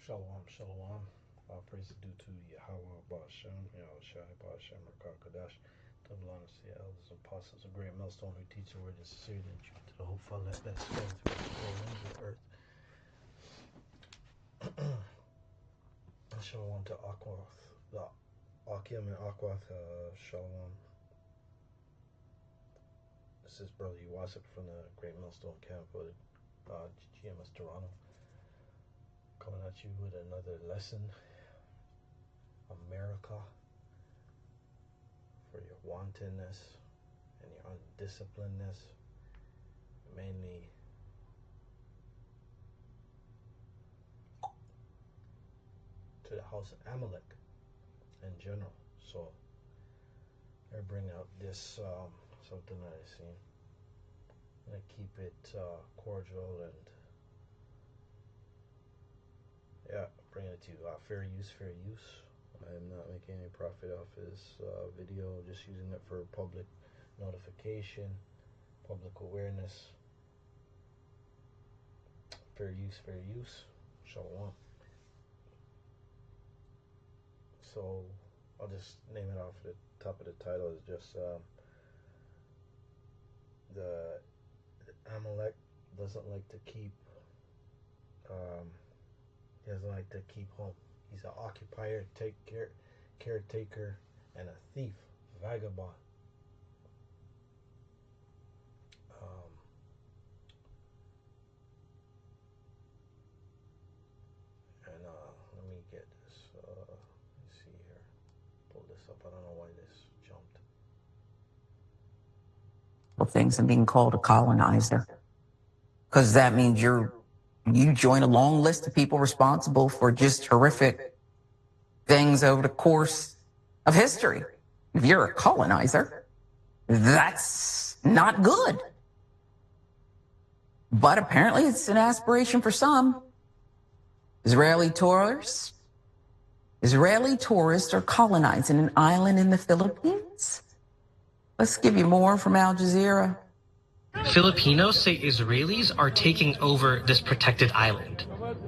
Shalom, shalom. All praise is due to Yahweh Ba'ashem, Yahweh Shai Ba'ashem, Rakakadash. Double honor to the elders, apostles, a great millstone who teach the word in sincerity and truth to the hopeful. Let that spread through the four winds of the earth. Shalom to Aquath, the Akim and Aquath, shalom. This is Brother Uwasip from the Great Millstone Camp of GMS Toronto. Coming at you with another lesson. America, for your wantonness and your undisciplinedness, mainly to the house of Amalek in general. So I bring out this something that I seen. I'm gonna keep it cordial and bring it to you. Fair use, fair use. I am not making any profit off this video, just using it for public notification, public awareness. Fair use, fair use. Shalom. So I'll just name it off the top of the title. Is just the Amalek doesn't like to keep he doesn't like to keep home. He's an occupier, caretaker, and a thief, vagabond. Let me get this. Let's see here. Pull this up. I don't know why this jumped. Things and being called a colonizer, because that means you join a long list of people responsible for just horrific things over the course of history. If you're a colonizer, that's not good. But apparently it's an aspiration for some. Israeli tourists are colonizing an island in the Philippines. Let's give you more from Al Jazeera. Filipinos say Israelis are taking over this protected island,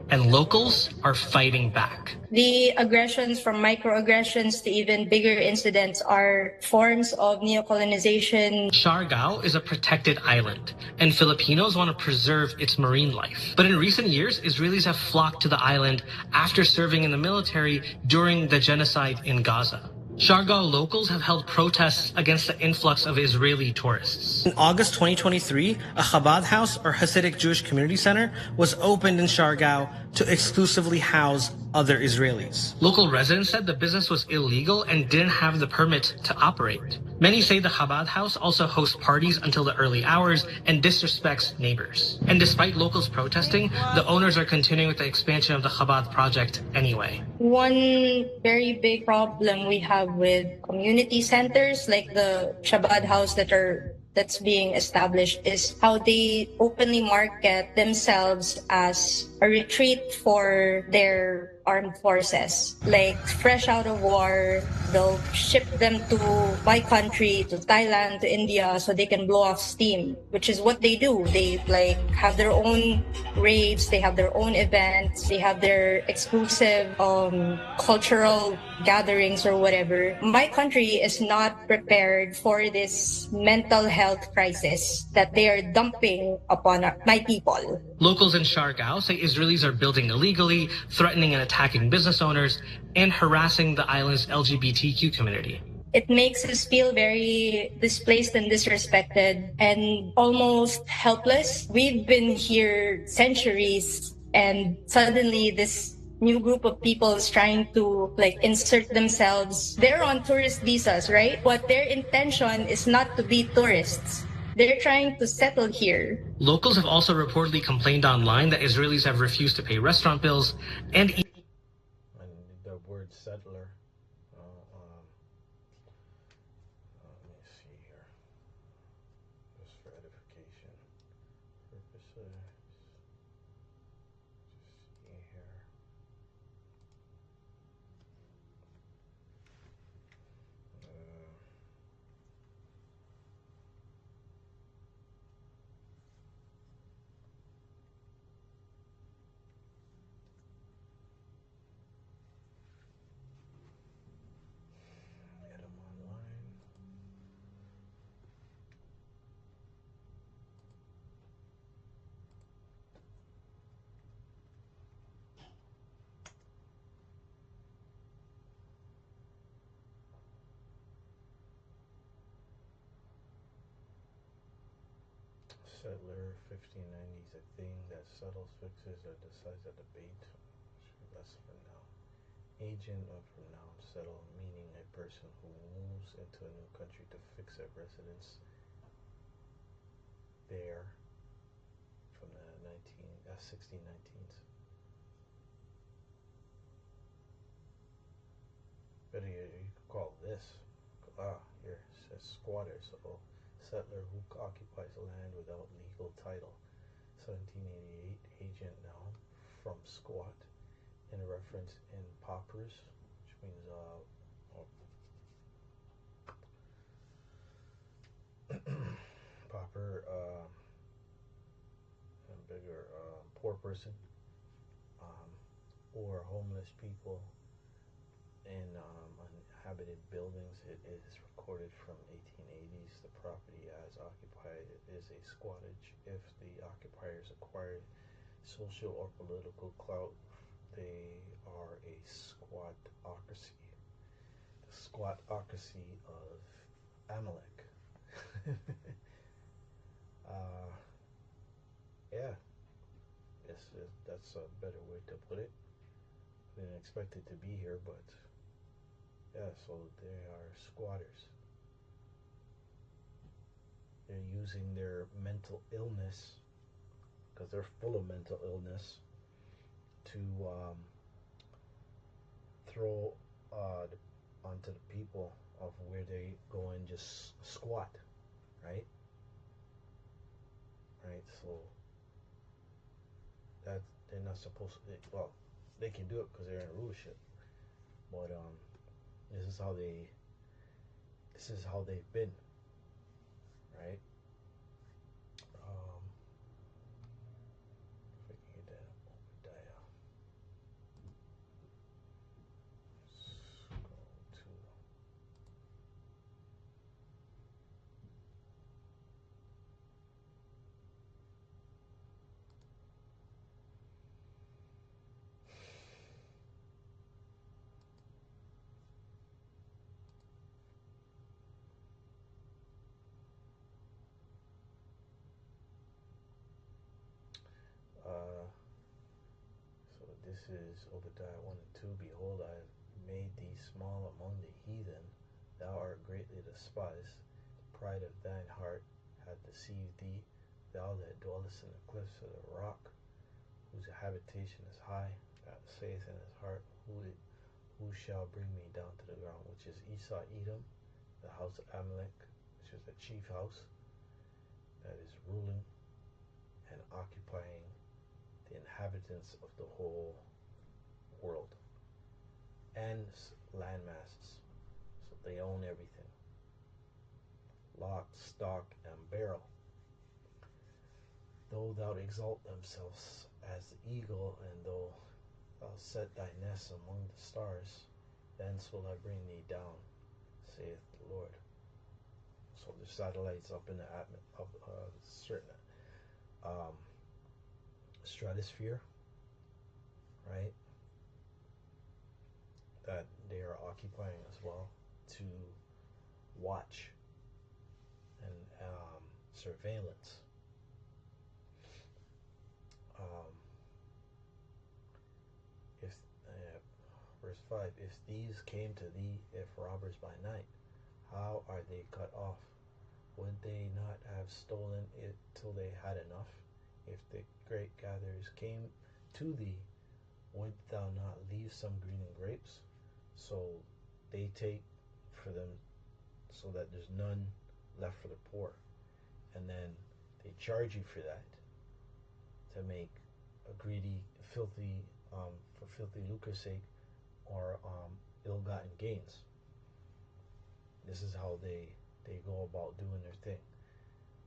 and locals are fighting back. The aggressions, from microaggressions to even bigger incidents, are forms of neocolonization. Siargao is a protected island, and Filipinos want to preserve its marine life. But in recent years, Israelis have flocked to the island after serving in the military during the genocide in Gaza. Siargao locals have held protests against the influx of Israeli tourists. In August 2023, a Chabad house, or Hasidic Jewish Community Center, was opened in Siargao to exclusively house other Israelis. Local residents said the business was illegal and didn't have the permit to operate. Many say the Chabad house also hosts parties until the early hours and disrespects neighbors. And despite locals protesting, the owners are continuing with the expansion of the Chabad project anyway. One very big problem we have with community centers like the Shabbat house that's being established is how they openly market themselves as a retreat for their armed forces. Like fresh out of war, they'll ship them to my country, to Thailand, to India, so they can blow off steam, which is what they do. They have their own raves, they have their own events, they have their exclusive cultural gatherings or whatever. My country is not prepared for this mental health crisis that they are dumping upon my people. Locals in Siargao say Israelis are building illegally, threatening and attacking business owners, and harassing the island's LGBTQ community. It makes us feel very displaced and disrespected and almost helpless. We've been here centuries, and suddenly this new group of people is trying to insert themselves. They're on tourist visas, right? But their intention is not to be tourists. They're trying to settle here. Locals have also reportedly complained online that Israelis have refused to pay restaurant bills and the word settler. Let me see here. Just for edification purposes. Just see here. Settler 1590 is a thing that settles, fixes, or decides a debate. That's for now. Agent of pronoun settle, meaning a person who moves into a new country to fix a residence there from the 1619s. But you could call this, here it says squatter. So settler who occupies land without legal title. 1788 agent noun from squat in reference in paupers, which means pauper, bigger, poor person, or homeless people in uninhabited buildings. It is recorded from 1880s. The property as occupied is a squattage. If the occupiers acquired social or political clout, they are a squatocracy. The squatocracy of Amalek. uh, yeah, that's a better way to put it. I didn't expect it to be here, but yeah, so they are squatters. They're using their mental illness, because they're full of mental illness, to throw onto the people of where they go and just squat, right? Right. So that they're not supposed to. Well, they can do it because they're in rulership, but this is how they. This is how they've been, right? If I can get that Obadiah. Let's go to. So this is Obadiah 1 and 2. Behold, I have made thee small among the heathen. Thou art greatly despised. The pride of thine heart hath deceived thee. Thou that dwellest in the cliffs of the rock, whose habitation is high, that saith in his heart, who shall bring me down to the ground? Which is Esau Edom, the house of Amalek, which is the chief house that is ruling and occupying the inhabitants of the whole world and land masses. So they own everything, lock, stock, and barrel. Though thou exalt themselves as the eagle, and though thou set thy nest among the stars, thence will I bring thee down, saith the Lord. So there's satellites up in the of certain stratosphere, right? That they are occupying as well to watch and surveillance. If Verse 5, if thieves came to thee, if robbers by night, how are they cut off? Would they not have stolen it till they had enough? If the great gatherers came to thee, would thou not leave some green grapes? So they take for them, so that there's none left for the poor. And then they charge you for that, to make a greedy, filthy, for filthy lucre's sake, or ill-gotten gains. This is how they go about doing their thing.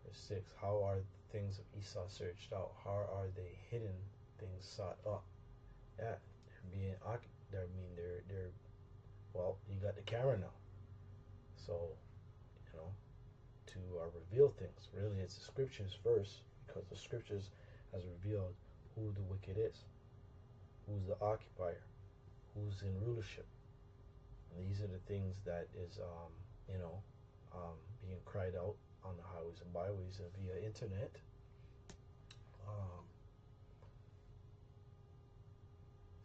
Verse 6, how are the things of Esau searched out? How are they hidden things sought up? Yeah, they're well, you got the camera now. So, to reveal things. Really, it's the scriptures first, because the scriptures has revealed who the wicked is, who's the occupier, who's in rulership. And these are the things that is, being cried out on the highways and byways and via internet.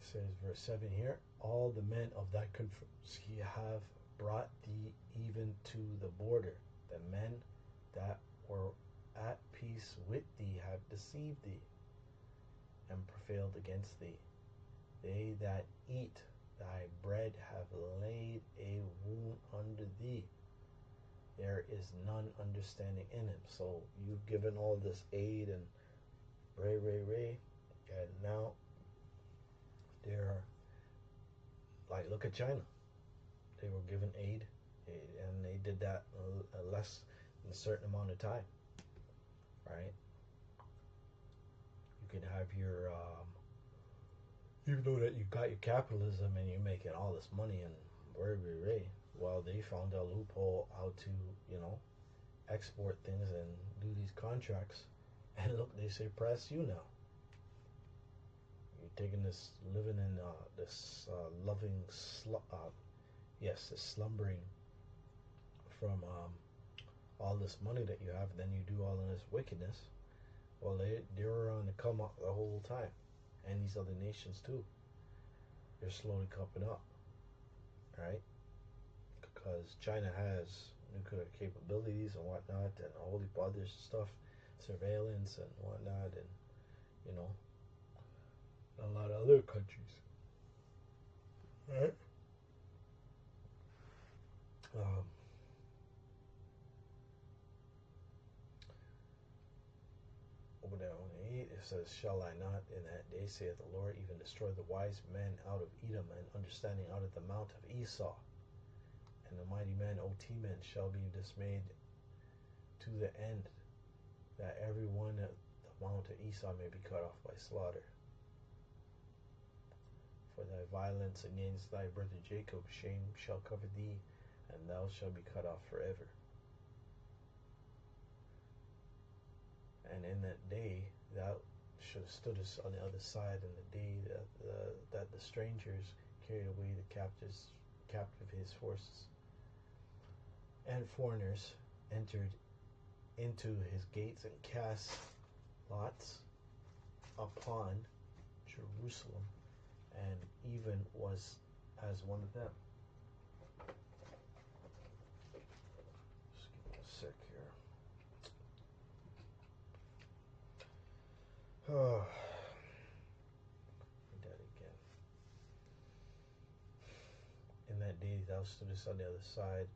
says verse 7 here, all the men of that confederacy have brought thee even to the border. The men that were at peace with thee have deceived thee and prevailed against thee. They that eat thy bread have laid a wound under thee. There is none understanding in him. So you've given all this aid and ray, and now they're like, look at China. They were given aid, and they did that less in a certain amount of time, right? You can have your, even though that you got your capitalism and you're making all this money and ray, well, they found a loophole how to, export things and do these contracts. And look, they suppress you now. You're taking this, living in this this slumbering from all this money that you have. Then you do all of this wickedness. Well, they were on the come up the whole time, and these other nations too. They're slowly coming up, right? Because China has nuclear capabilities and whatnot, and a whole heap of other stuff, surveillance and whatnot, and a lot of other countries, right? Over there on 8, it says, shall I not in that day, saith the Lord, even destroy the wise men out of Edom, and understanding out of the mount of Esau? And the mighty men, O Teman, shall be dismayed to the end, that every one at the mount of Esau may be cut off by slaughter. For thy violence against thy brother Jacob, shame shall cover thee, and thou shalt be cut off forever. And in that day thou should have stood us on the other side, in the day that the strangers carried away the captive his forces, and foreigners entered into his gates and cast lots upon Jerusalem, and even was as one of them. Just give me a sec here. Oh, that again. In that day thou stoodest on the other side,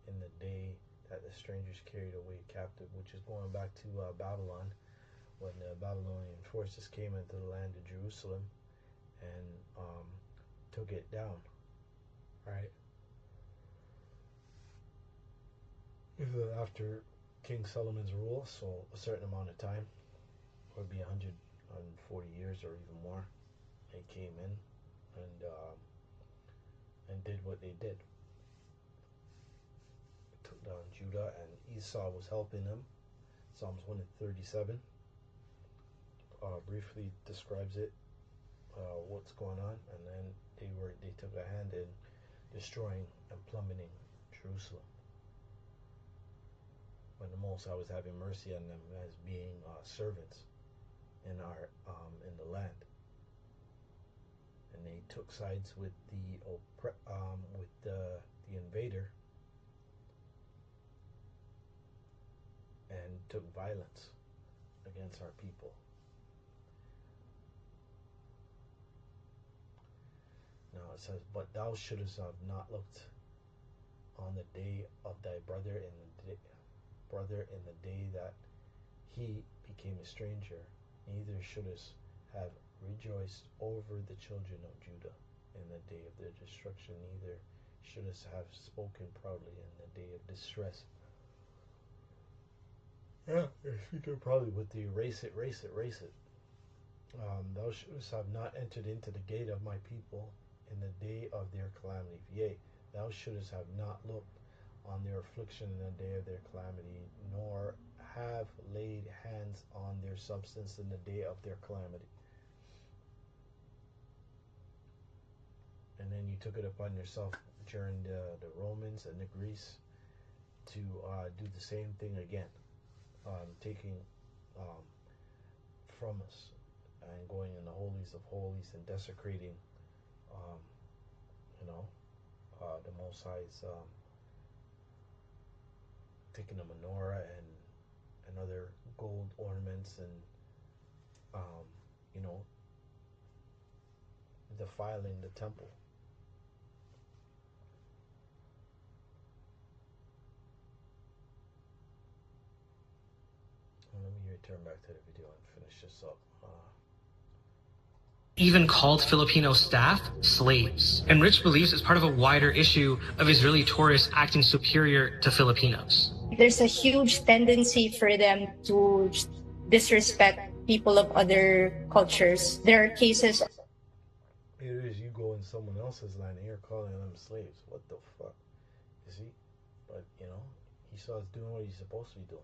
in the day that the strangers carried away captive, which is going back to Babylon, when the Babylonian forces came into the land of Jerusalem and took it down, right? After King Solomon's rule, so a certain amount of time, would be 140 years or even more, they came in and did what they did. Took down Judah, and Esau was helping them. Psalms 137 briefly describes it, what's going on, and then they took a hand in destroying and plummeting Jerusalem, when the Most High was having mercy on them as being servants in the land, and they took sides with the invader and took violence against our people. Now it says, but thou shouldest have not looked on the day of thy brother in the day that he became a stranger, neither shouldest have rejoiced over the children of Judah in the day of their destruction, neither shouldest have spoken proudly in the day of distress. Yeah, you're speaking proudly with the erase it. Thou shouldest have not entered into the gate of my people in the day of their calamity. Yea, thou shouldest have not looked on their affliction in the day of their calamity, nor have laid hands on their substance in the day of their calamity. And then you took it upon yourself during the Romans and the Greece to do the same thing again, taking from us, and going in the holies of holies and desecrating, um, you know, the Most High's, taking the menorah and other gold ornaments and, um, you know, defiling the temple. Let me return back to the video and finish this up. Even called Filipino staff slaves. And Rich believes it's part of a wider issue of Israeli tourists acting superior to Filipinos. There's a huge tendency for them to disrespect people of other cultures. There are cases. It is you go in someone else's land and you're calling them slaves. What the fuck? You see? But, you know, Esau's doing what he's supposed to be doing.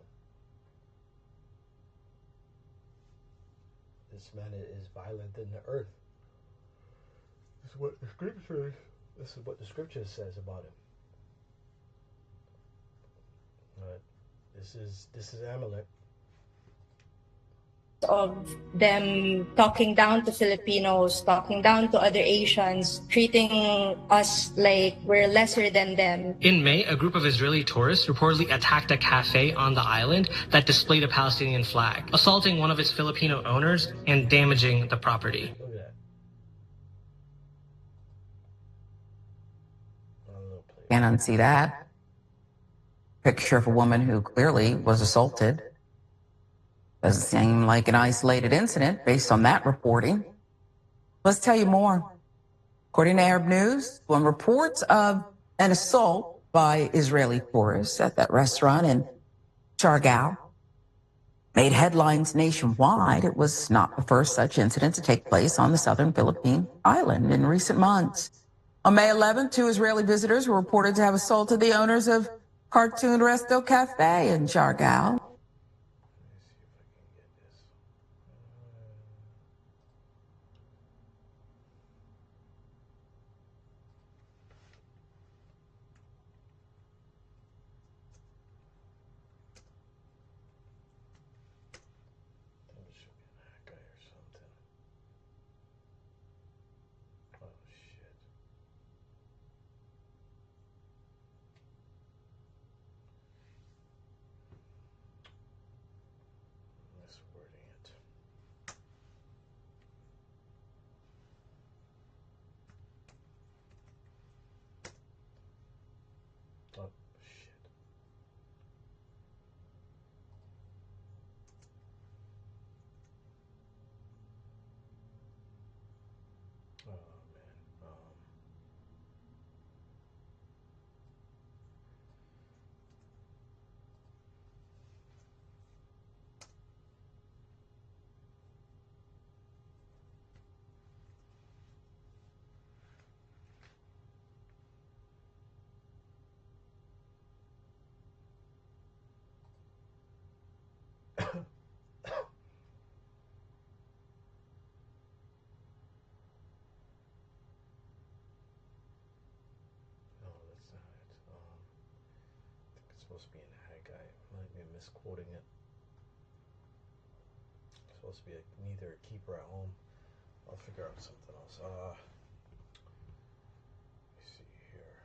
This man is violent in the earth. This is what the scripture. This is what the scripture says about him. This is Amalek. Of them talking down to Filipinos, talking down to other Asians, treating us like we're lesser than them. In May, a group of Israeli tourists reportedly attacked a cafe on the island that displayed a Palestinian flag, assaulting one of its Filipino owners and damaging the property. Look at that. Can't unsee that. Picture of a woman who clearly was assaulted. Doesn't seem like an isolated incident based on that reporting. Let's tell you more. According to Arab News, when reports of an assault by Israeli tourists at that restaurant in Siargao made headlines nationwide, it was not the first such incident to take place on the southern Philippine island in recent months. On May 11th, 2 Israeli visitors were reported to have assaulted the owners of Cartoon Resto Cafe in Siargao. Supposed to be in Haggai. Might be misquoting it. It's supposed to be neither a keeper at home. I'll figure out something else. Let me see here.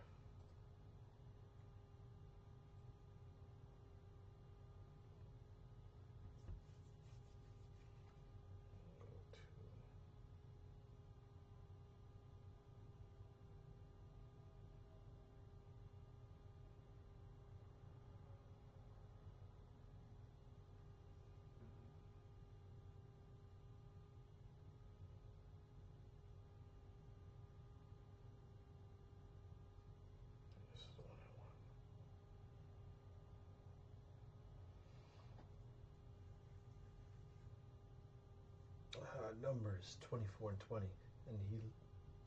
Numbers 24 and 20. And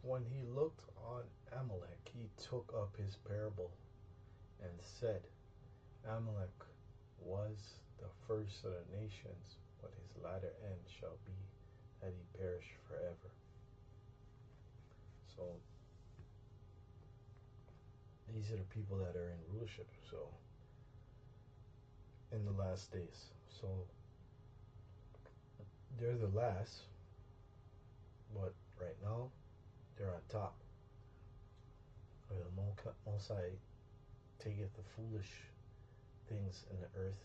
when he looked on Amalek, he took up his parable and said, Amalek was the first of the nations, but his latter end shall be that he perish forever. So these are the people that are in rulership. So in the last days. So they're the last, but right now they're on top. Where the Most High taketh the foolish things in the earth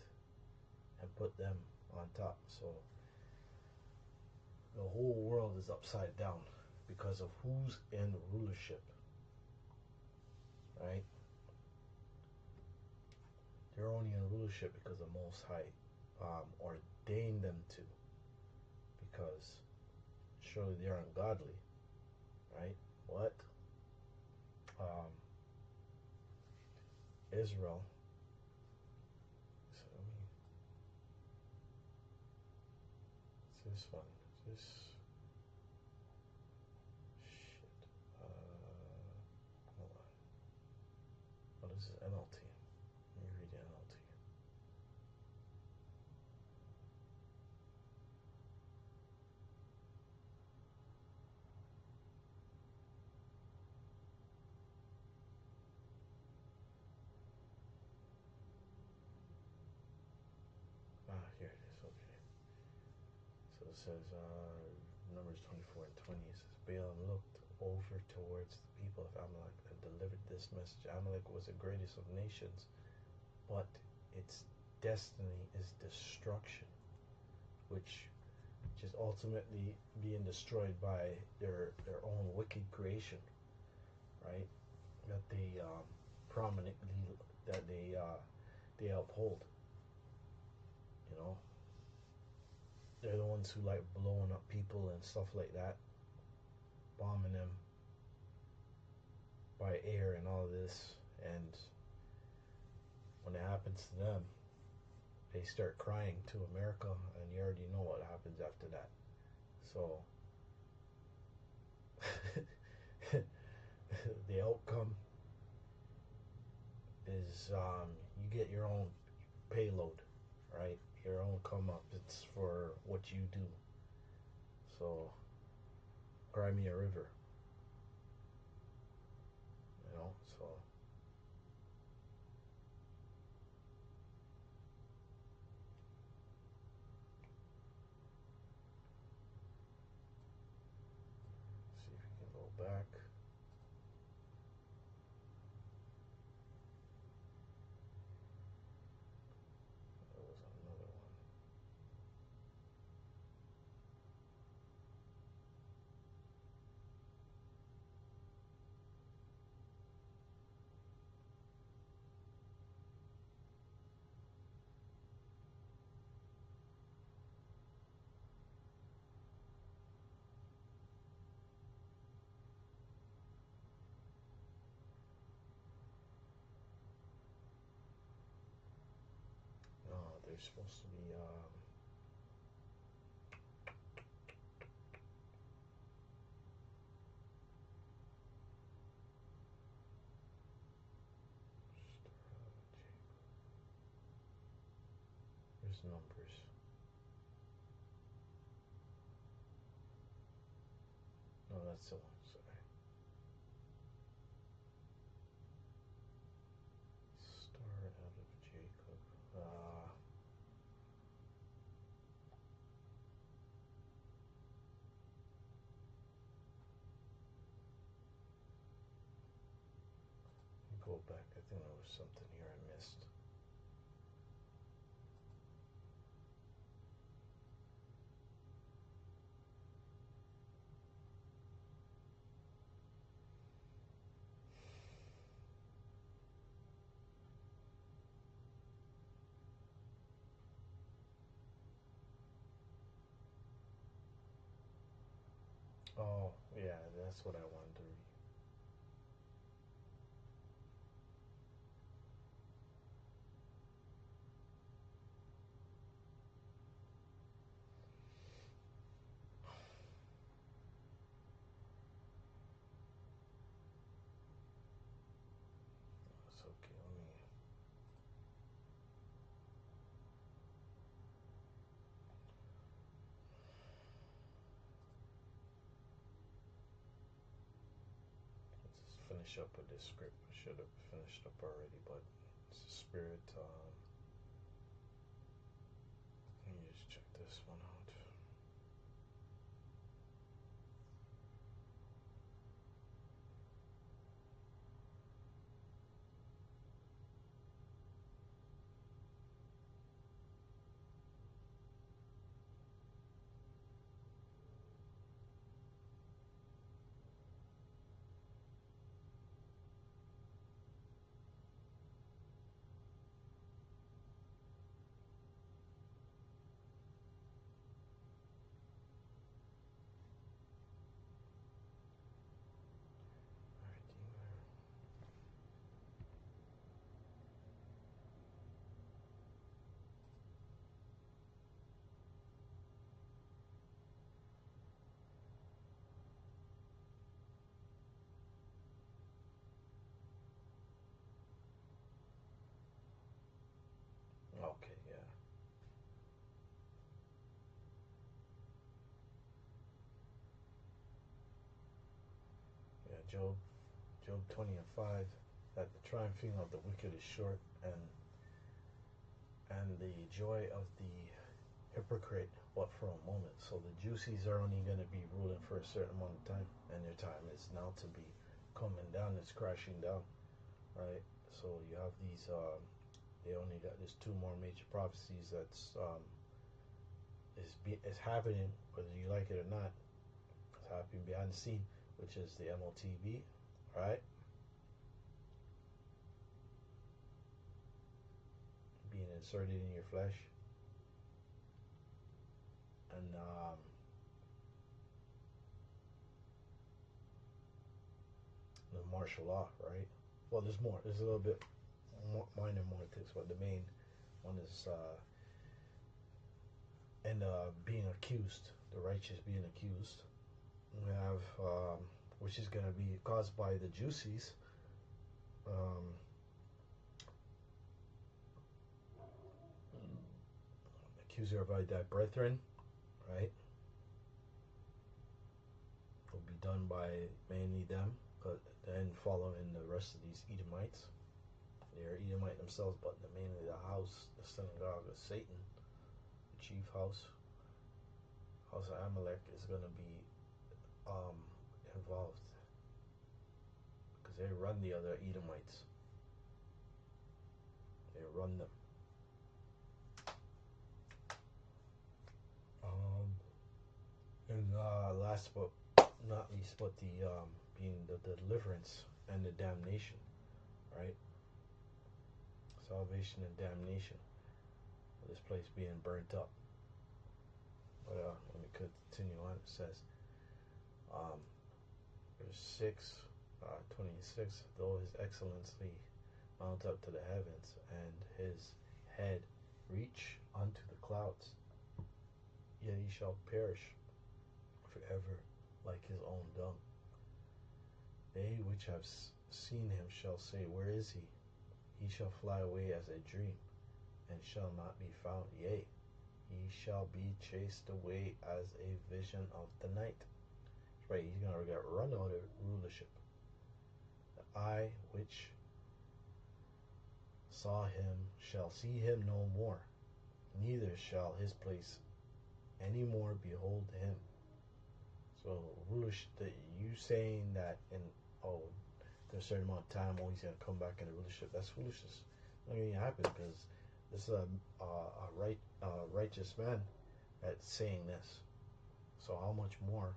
and put them on top. So the whole world is upside down because of who's in rulership, right? They're only in rulership because the Most High ordained them to, because surely they're ungodly, right? What? Israel. So, I mean, it's this one. Is this shit? Hold on. What is this? NLT? Let me read the NLT. Here it is. Okay. So it says, Numbers 24 and 20. It says, Balaam looked over towards the people of Amalek and delivered this message. Amalek was the greatest of nations, but its destiny is destruction, which is ultimately being destroyed by their own wicked creation, right? That they prominently they uphold. You know, they're the ones who like blowing up people and stuff like that, bombing them by air and all this. And when it happens to them, they start crying to America, and you already know what happens after that. So the outcome is you get your own payload, right? Your own come up. It's for what you do. So, cry me a river, you know. So, see if we can go back. There was another one. No, they're supposed to be. There's numbers. No, that's the one. Sorry. Star out of Jacob. Go back. I think there was something here I missed. Oh, yeah, that's what I wanted to read. It's okay. Let me. Let's just finish up with this script. I should have finished up already, but it's a spirit. Let me just check this one out. Job 20:5, that the triumphing of the wicked is short, and the joy of the hypocrite but for a moment. So the juicies are only going to be ruling for a certain amount of time, and their time is now to be coming down. It's crashing down, right? So you have these. They only got there's two more major prophecies that's is happening, whether you like it or not. It's happening behind the scene, which is the MOTB, right? Being inserted in your flesh, and the martial law, right? Well, there's more. There's a little bit minor more things, but the main one is being accused, the righteous being accused. We have which is going to be caused by the juicies. Accuser of thy brethren, right? Will be done by mainly them, but then following the rest of these Edomites. They are Edomite themselves, but mainly the house, the synagogue of Satan, the chief house of Amalek, is going to be involved, because they run the other Edomites. They run them. And last but not least, but the being the deliverance and the damnation, right? Salvation and damnation. This place being burnt up. But let me continue on. It says, verse 6, 26, though his excellency mount up to the heavens, and his head reach unto the clouds, yet he shall perish forever like his own dung. They which have seen him shall say, where is he? He shall fly away as a dream, and shall not be found. Yea, he shall be chased away as a vision of the night. That's right, he's going to get run out of rulership. The eye which saw him shall see him no more, neither shall his place any more behold him. So rulership, you saying that in there's a certain amount of time, he's going to come back into rulership, that's foolishness. It's not going to happen, because this is a righteous man that's saying this. So how much more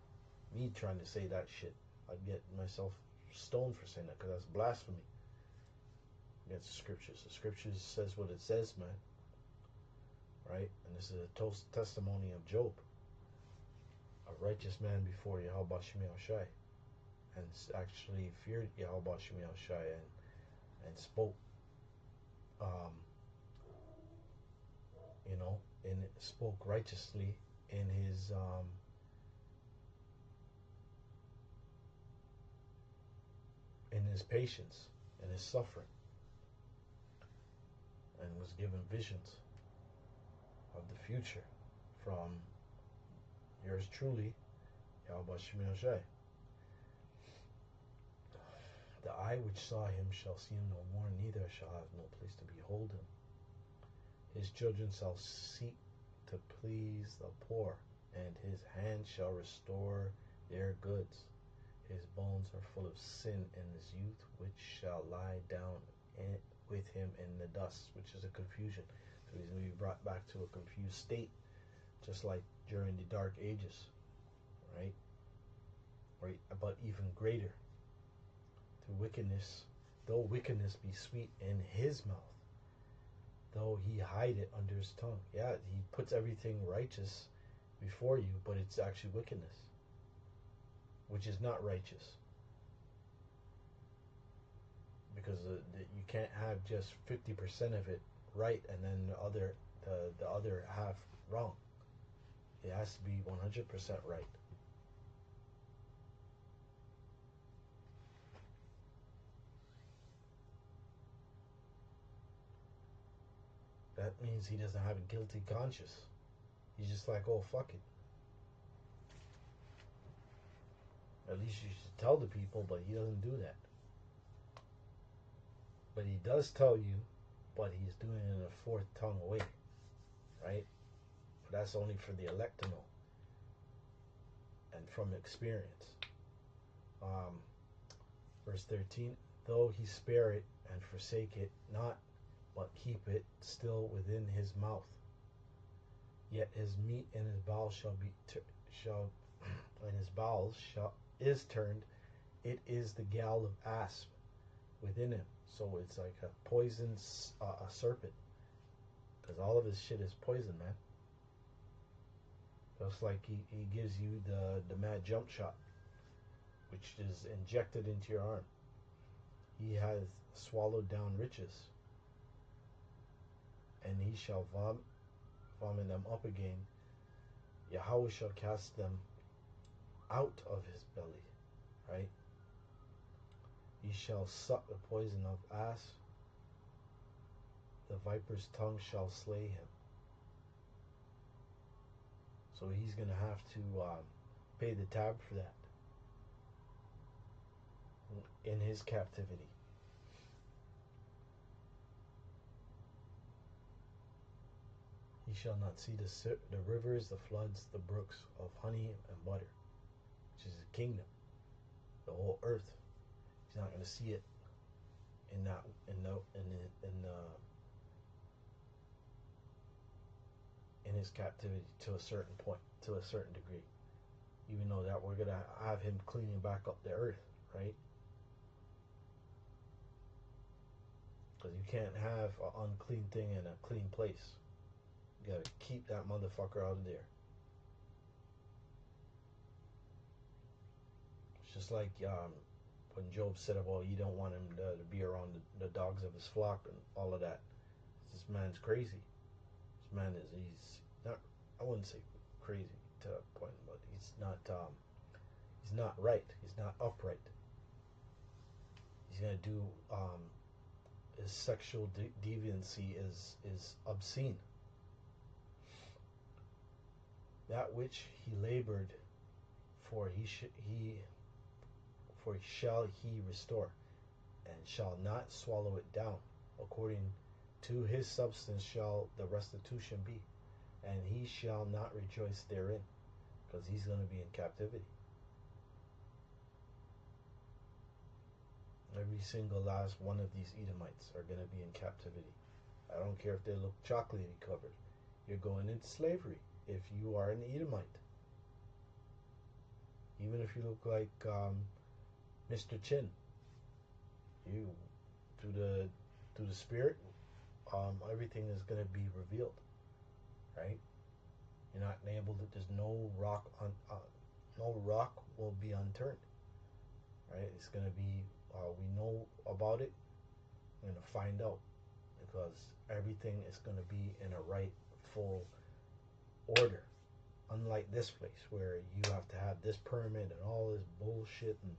me trying to say that shit? I'd get myself stoned for saying that, because that's blasphemy against the scriptures. The scriptures says what it says, man. Right? And this is a testimony of Job, a righteous man before Yahweh Shemiel Shai, and actually feared Yahweh Shemiel Shai, and spoke, and spoke righteously in his patience and his suffering, and was given visions of the future from yours truly, Yahweh Shemiel Shai. The eye which saw him shall see him no more, neither shall have no place to behold him. His children shall seek to please the poor, and his hand shall restore their goods. His bones are full of sin in his youth, which shall lie down with him in the dust, which is a confusion. So he's going to be brought back to a confused state, just like during the Dark Ages, right? Right, but even greater. To wickedness, though wickedness be sweet in his mouth, though he hide it under his tongue. Yeah, he puts everything righteous before you, but it's actually wickedness, which is not righteous. Because you can't have just 50% of it right and then the other half wrong. It has to be 100% right. That means he doesn't have a guilty conscience. He's just like, oh, fuck it. At least you should tell the people, but he doesn't do that. But he does tell you, but he's doing it in a fourth tongue way, right? But that's only for the elect to know and from experience. Verse 13, though he spare it and forsake it not, but keep it still within his mouth, yet his meat in his bowels is turned. It is the gall of asp within him. So it's like a poison, a serpent, because all of his shit is poison, man. Just like he gives you the mad jump shot, which is injected into your arm. He has swallowed down riches, and he shall vomit them up again. Yahweh shall cast them out of his belly, right? He shall suck the poison of asp. The viper's tongue shall slay him. So he's going to have to pay the tab for that in his captivity. He shall not see the rivers, the floods, the brooks of honey and butter, which is the kingdom, the whole earth. He's not going to see it in his captivity to a certain point, to a certain degree. Even though that we're going to have him cleaning back up the earth, right? Because you can't have an unclean thing in a clean place. You got to keep that motherfucker out of there. It's just like when Job said about you don't want him to be around the dogs of his flock and all of that. This man's crazy. This man he's not, I wouldn't say crazy to a point, but he's not right. He's not upright. He's gonna do his sexual deviancy is obscene. That which he labored for, shall he restore, and shall not swallow it down. According to his substance shall the restitution be, and he shall not rejoice therein, because he's going to be in captivity. Every single last one of these Edomites are going to be in captivity. I don't care if they look chocolatey covered. You're going into slavery if you are an Edomite. Even if you look like Mr. Chin, you through the spirit, everything is going to be revealed, right? You're not able to. There's no rock will be unturned, right? It's going to be. We know about it. We're going to find out, because everything is going to be in a rightful order. Unlike this place where you have to have this permit and all this bullshit, and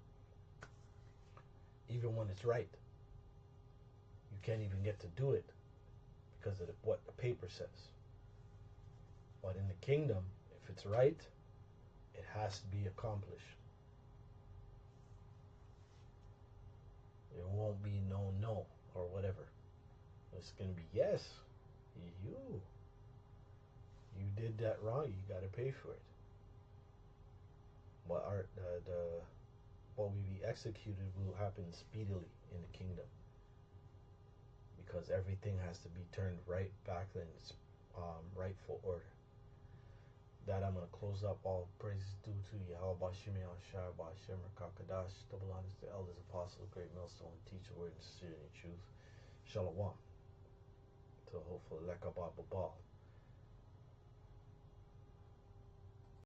even when it's right, you can't even get to do it because of what the paper says. But in the kingdom, if it's right, it has to be accomplished. There won't be no or whatever. It's going to be yes. You did that wrong. You got to pay for it. But what will be executed will happen speedily in the kingdom, because everything has to be turned right back in its rightful order. That I'm going to close up. All praises due to Yahweh Bashim Yahshua Bashem Kakadash, double honors to elders, apostles, great millstone, teacher, word, and sincerity and truth. Shalom. To hopefully Lekabah Babal.